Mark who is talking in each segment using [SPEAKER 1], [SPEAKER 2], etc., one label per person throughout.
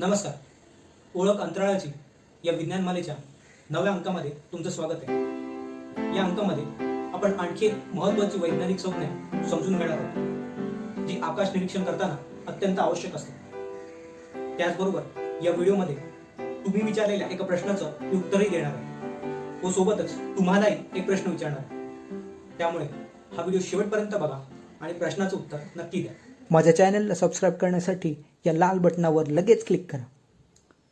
[SPEAKER 1] नमस्कार. ओळख अंतराळाची या विज्ञानमालेच्या 9व्या अंकामध्ये तुमचं स्वागत आहे. या अंकामध्ये आपण आणखी एक महत्त्वाची वैज्ञानिक संज्ञा समजून घेणार आहोत, जी आकाश निरीक्षण करताना अत्यंत आवश्यक असते. त्याचबरोबर या व्हिडिओमध्ये तुम्ही विचारलेल्या एका प्रश्नाचं मी उत्तरही देणार आहे व सोबतच तुम्हालाही एक प्रश्न विचारणार आहे. त्यामुळे हा व्हिडिओ शेवटपर्यंत बघा आणि प्रश्नाचं उत्तर नक्की द्या.
[SPEAKER 2] माझ्या चॅनलला सबस्क्राईब करण्यासाठी या लाल बटनावर लगेच क्लिक करा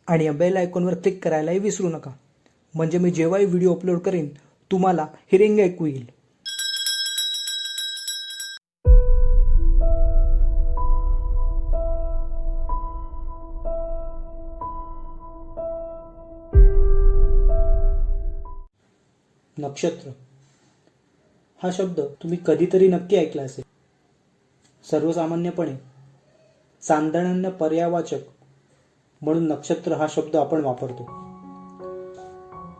[SPEAKER 2] आणि या बेल आयकॉनवर क्लिक करायलाही विसरू नका, म्हणजे मी जेव्हाही व्हिडिओ अपलोड करेन तुम्हाला ही रिंग ऐकू येईल. नक्षत्र हा शब्द तुम्ही कधीतरी नक्की ऐकला असेल. सर्वसामान्यपणे चांदण्यांना पर्यायवाचक म्हणून नक्षत्र हा शब्द आपण वापरतो,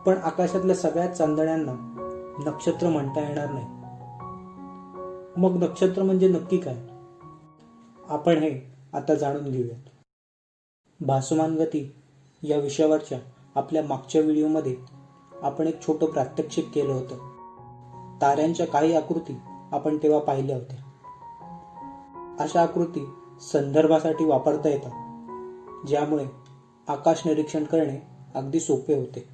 [SPEAKER 2] पण आकाशातल्या सगळ्याच चांदण्यांना नक्षत्र म्हणता येणार नाही. मग नक्षत्र म्हणजे नक्की काय, आपण हे आता जाणून घेऊयात. भासमान गती या विषयावरच्या आपल्या मागच्या व्हिडिओमध्ये आपण एक छोटं प्रात्यक्षिक केलं होतं. ताऱ्यांच्या काही आकृती आपण तेव्हा पाहिल्या होत्या. अशा आकृती संदर्भासाठी वापरता येतात, ज्यामुळे आकाश निरीक्षण करणे अगदी सोपे होते.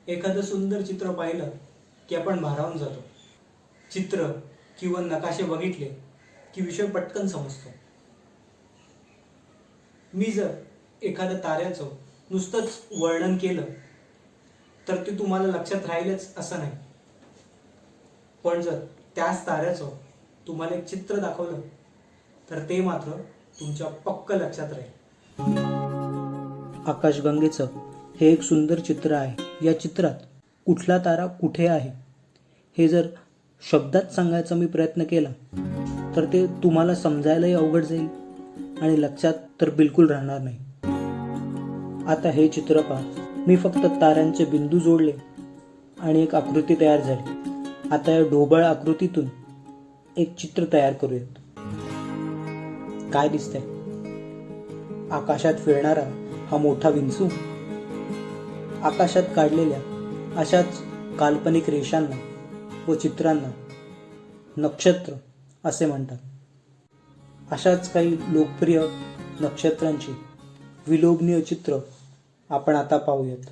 [SPEAKER 1] एखादं सुंदर चित्र पाहिलं की आपण भारावून जातो. चित्र किंवा नकाशे बघितले की विषय पटकन समजतो. मी जर एखाद्या ताऱ्याचं नुसतंच वर्णन केलं तर ते तुम्हाला लक्षात राहीलच असं नाही, पण जर त्याच ताऱ्याचं तुम्हाला एक चित्र दाखवलं तर ते मात्र तुमच्या पक्क लक्षात राहील.
[SPEAKER 2] आकाशगंगेचं हे एक सुंदर चित्र आहे. या चित्रात कुठला तारा कुठे आहे हे जर शब्दात सांगायचा मी प्रयत्न केला तर ते तुम्हाला समजायलाही अवघड जाईल आणि लक्षात तर बिलकुल राहणार नाही. आता हे चित्र पहा. मी फक्त ताऱ्यांचे बिंदू जोडले आणि एक आकृती तयार झाली. आता या ढोबळ आकृतीतून एक चित्र तयार करूयात. काय दिसतंय? आकाशात फिरणारा हा मोठा विंचू. आकाशात काढलेल्या अशाच काल्पनिक रेषांना व चित्रांना नक्षत्र असे म्हणतात. अशाच काही लोकप्रिय नक्षत्रांची विलोभनीय चित्र आपण आता पाहूयात.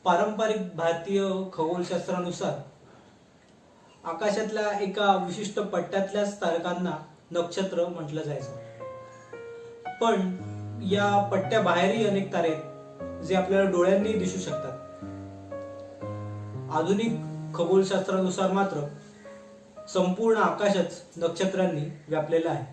[SPEAKER 1] पारंपरिक भारतीय खगोलशास्त्रानुसार आकाशातल्या एका विशिष्ट पट्ट्यातल्याच तारकांना नक्षत्र म्हटलं जायचं. पण या पट्ट्या बाहेरही अनेक तारे आहेत जे आपल्याला डोळ्यांनी दिसू शकतात. आधुनिक खगोलशास्त्रानुसार मात्र संपूर्ण आकाशच नक्षत्रांनी व्यापलेलं आहे.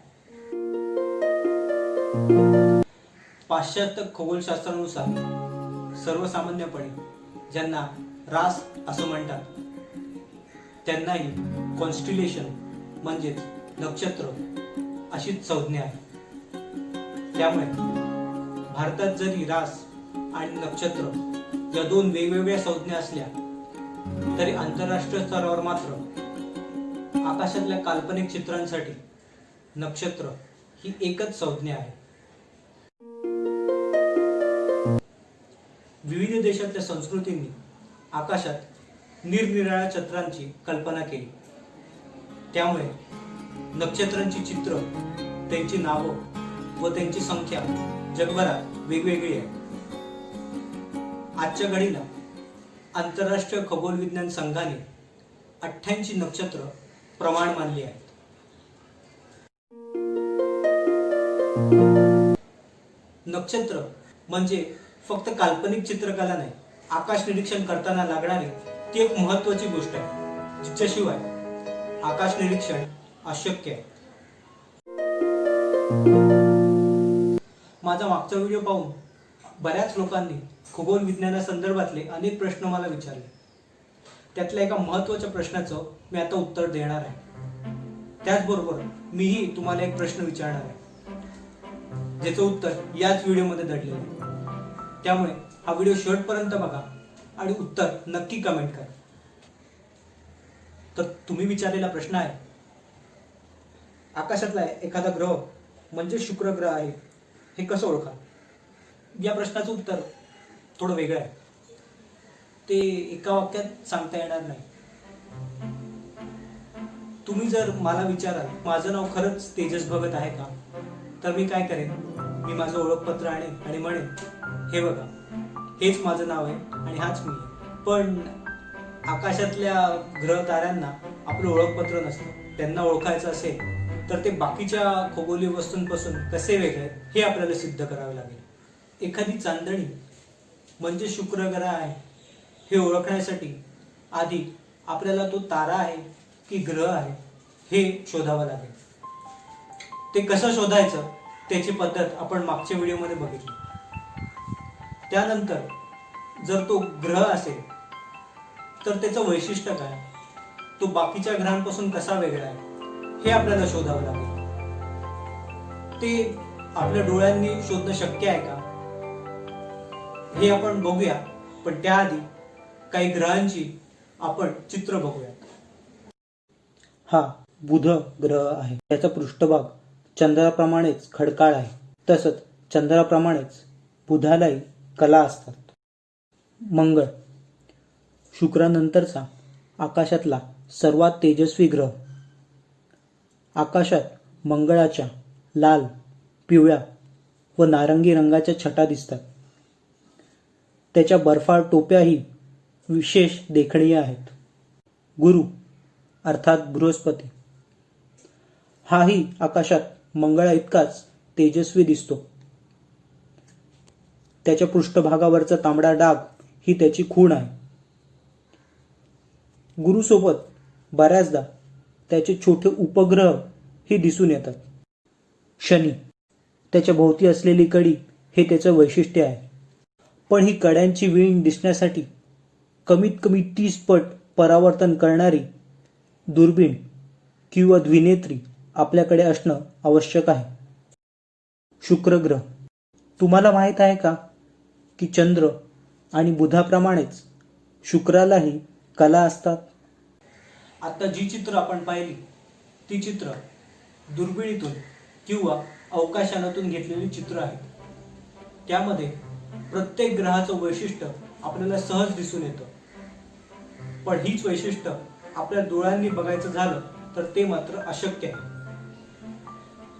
[SPEAKER 1] पाश्चात्य खगोलशास्त्रानुसार सर्वसामान्यपणे ज्यांना रास असं म्हणतात त्यांनाही कॉन्स्टिलेशन म्हणजेच नक्षत्र अशीच संज्ञा आहे. त्यामुळे भारतात जरी रास आणि नक्षत्र या दोन वेगवेगळ्या संज्ञा असल्या तरी आंतरराष्ट्रीय स्तरावर मात्र आकाशातल्या काल्पनिक चित्रांसाठी नक्षत्र ही एकच संज्ञा आहे. विविध देशातल्या संस्कृतींनी आकाशात निरनिराळ्या चित्रांची कल्पना केली. त्यामुळे नक्षत्रांची चित्र, त्यांची नावं व त्यांची संख्या जगभरात वेगवेगळी आहे. आजच्या घडीला आंतरराष्ट्रीय खगोल विज्ञान संघाने 88 नक्षत्र प्रमाण मानली आहेत. नक्षत्र म्हणजे फक्त काल्पनिक चित्रकला नाही, आकाश निरीक्षण करताना लागणारी ती एक महत्वाची गोष्ट आहे, जिच्याशिवाय आकाश निरीक्षण अशक्य आहे. माझा मागचा व्हिडिओ पाहून बऱ्याच लोकांनी खगोल विज्ञानासंदर्भातले अनेक प्रश्न मला विचारले. त्यातल्या एका महत्त्वाच्या प्रश्नाचं मी आता उत्तर देणार आहे. त्याचबरोबर मीही तुम्हाला एक प्रश्न विचारणार आहे, ज्याचं उत्तर याच व्हिडिओमध्ये दडलेलं आहे. त्यामुळे हा व्हिडिओ शेवटपर्यंत बघा आणि उत्तर नक्की कमेंट करा. तर तुम्ही विचारलेला प्रश्न आहे, आकाशातला एखादा ग्रह म्हणजे शुक्र ग्रह आहे हे कसं ओळखा? या प्रश्नाचं उत्तर थोडं वेगळं आहे. ते एका वाक्यात सांगता येणार नाही. तुम्ही जर मला विचाराल माझं नाव खरंच तेजस भगत आहे का, तर मी काय करेन, मी माझं ओळखपत्र आणेन आणि म्हणेन, हे बघा, हेच माझं नाव आहे आणि हाच मी आहे. पण आकाशातल्या ग्रह ताऱ्यांना आपलं ओळखपत्र नसतं. त्यांना ओळखायचं असेल तर ते बाकीच्या खगोलीय वस्तूंपासून कसे वेगळे हे आपल्याला सिद्ध करावे लागेल. एखादी चांदणी म्हणजे शुक्र ग्रह आहे हे ओळखण्यासाठी आधी आपल्याला तो तारा आहे की ग्रह आहे हे शोधावं लागेल. ते कसं शोधायचं त्याची पद्धत आपण मागच्या व्हिडिओमध्ये बघितली. त्यानंतर जर तो ग्रह असेल तर त्याचं वैशिष्ट्य काय, तो बाकीच्या ग्रहांपासून कसा वेगळा आहे हे आपल्याला शोधावं लागेल. ते आपल्या डोळ्यांनी शोधणं शक्य आहे का हे आपण बघूया. पण त्याआधी काही ग्रहांची आपण चित्र बघूया.
[SPEAKER 2] हा बुध ग्रह आहे. त्याचा पृष्ठभाग चंद्राप्रमाणेच खडकाळ आहे. तसंच चंद्राप्रमाणेच बुधालाही कला असतात. मंगळ शुक्रानंतरचा आकाशातला सर्वात तेजस्वी ग्रह. आकाशात मंगळाच्या लाल, पिवळ्या व नारंगी रंगाच्या छटा दिसतात. त्याच्या बर्फाळ टोप्याही विशेष देखणीय आहेत. गुरु अर्थात बृहस्पती हाही आकाशात मंगळा इतकाच तेजस्वी दिसतो. त्याच्या पृष्ठभागावरचा तांबडा डाग ही त्याची खूण आहे. गुरुसोबत बऱ्याचदा त्याचे छोटे उपग्रह ही दिसून येतात. शनी त्याच्या भोवती असलेली कडी हे त्याचं वैशिष्ट्य आहे. पण ही कड्यांची वीण दिसण्यासाठी कमीत कमी 30 पट परावर्तन करणारी दुर्बीण किंवा द्विनेत्री आपल्याकडे असणं आवश्यक आहे. शुक्र ग्रह तुम्हाला माहीत आहे का की चंद्र आणि बुधाप्रमाणेच शुक्रालाही कला असतात.
[SPEAKER 1] आता जी चित्र आपण पाहिली ती चित्र दुर्बिणीतून किंवा अवकाशयानातून घेतलेली चित्र आहेत. त्यामध्ये प्रत्येक ग्रहाचं वैशिष्ट्य आपल्याला सहज दिसून येतं. पण हीच वैशिष्ट्य आपल्या डोळ्यांनी बघायचं झालं तर ते मात्र अशक्य आहे.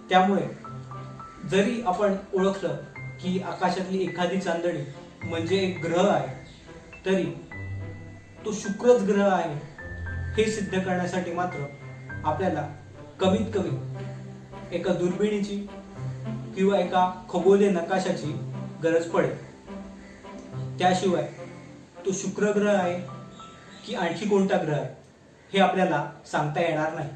[SPEAKER 1] त्यामुळे जरी आपण ओळखलं की आकाशातली एखादी चांदणी म्हणजे एक ग्रह आहे, तरी तो शुक्रच ग्रह आहे हे सिद्ध करण्यासाठी मात्र आपल्याला कमीत कमी एका दुर्बिणीची किंवा एका खगोलीय नकाशाची गरज पडेल. त्याशिवाय तो शुक्र ग्रह आहे की आणखी कोणता ग्रह आहे हे आपल्याला सांगता येणार नाही.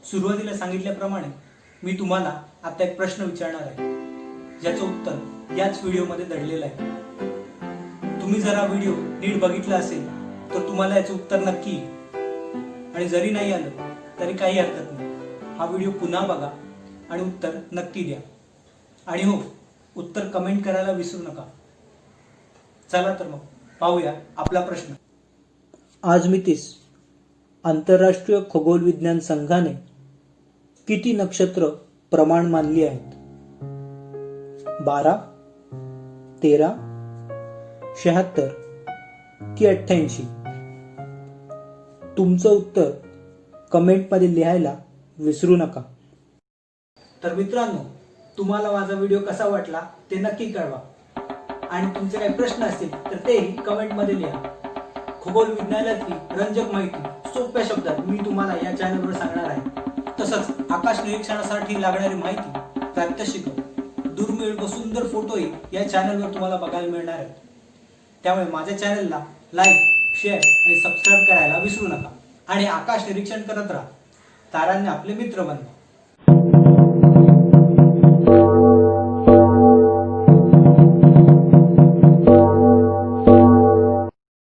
[SPEAKER 1] सुरुवातीला सांगितल्याप्रमाणे मी तुम्हाला आता एक प्रश्न विचारणार आहे, ज्याचं उत्तर याच व्हिडिओमध्ये दडलेलं आहे. तुम्ही जर हा व्हिडिओ नीट बघितला असेल तर तुम्हाला याचं उत्तर नक्की येईल. आणि जरी नाही आलं तरी काही हरकत नाही. हा व्हिडिओ पुन्हा बघा आणि उत्तर नक्की द्या. आणि हो, उत्तर कमेंट करायला विसरू नका. चला तर मग पाहूया आपला प्रश्न.
[SPEAKER 2] आज मितीस आंतरराष्ट्रीय खगोल विज्ञान संघाने किती नक्षत्र प्रमाण मानली आहेत? 12, 13, 76 की 88? तुमचं उत्तर कमेंटमध्ये लिहायला विसरू नका.
[SPEAKER 1] तर मित्रांनो, तुम्हाला माझा व्हिडिओ कसा वाटला ते नक्की कळवा आणि तुमचे काही प्रश्न असतील तर तेही कमेंटमध्ये लिहा. खगोल विज्ञानातली रंजक माहिती सोप्या शब्दात मी तुम्हाला या चॅनलवर सांगणार आहे. तसंच आकाश निरीक्षणासाठी लागणारी माहिती, प्रात्यक्षिक, दुर्मिळ व सुंदर फोटोही या चॅनलवर तुम्हाला बघायला मिळणार आहेत. त्यामुळे माझ्या चॅनलला लाईक, शेअर आणि सबस्क्राईब करायला विसरू नका आणि आकाश निरीक्षण करत राहा. तारांनी आपले मित्र बनवा.